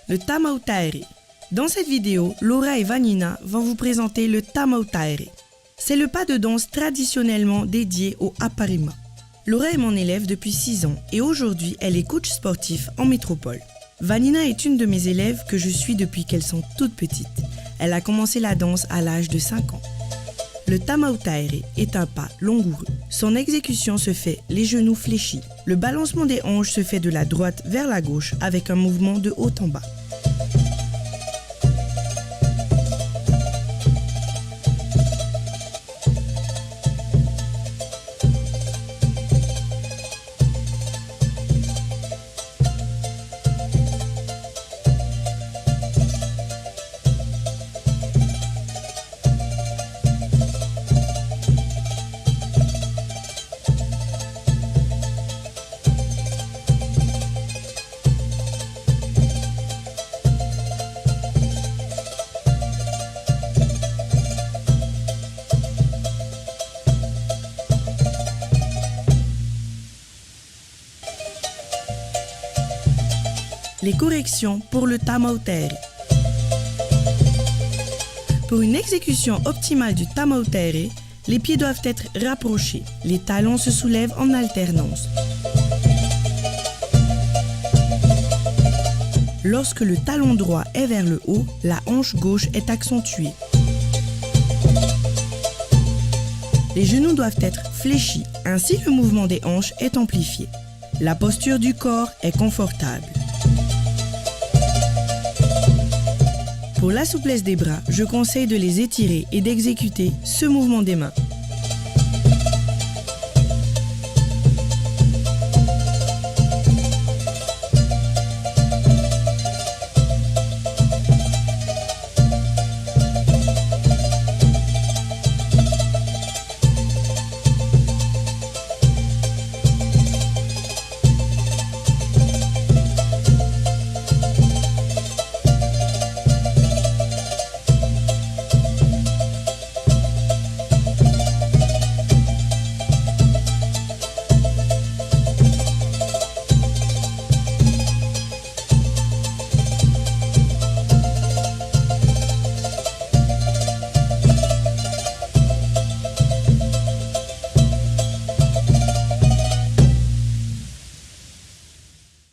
le Tamautaere. Dans cette vidéo, Laura et Vanina vont vous présenter le Tamautaere. C'est le pas de danse traditionnellement dédié au Aparima. Laura est mon élève depuis 6 ans et aujourd'hui elle est coach sportif en métropole. Vanina est une de mes élèves que je suis depuis qu'elles sont toutes petites. Elle a commencé la danse à l'âge de 5 ans. Le Tamautaere est un pas langoureux. Son exécution se fait les genoux fléchis. Le balancement des hanches se fait de la droite vers la gauche avec un mouvement de haut en bas. Les corrections pour le Tamautaere. Pour une exécution optimale du Tamautaere, les pieds doivent être rapprochés. Les talons se soulèvent en alternance. Lorsque le talon droit est vers le haut, la hanche gauche est accentuée. Les genoux doivent être fléchis, ainsi le mouvement des hanches est amplifié. La posture du corps est confortable. Pour la souplesse des bras, je conseille de les étirer et d'exécuter ce mouvement des mains.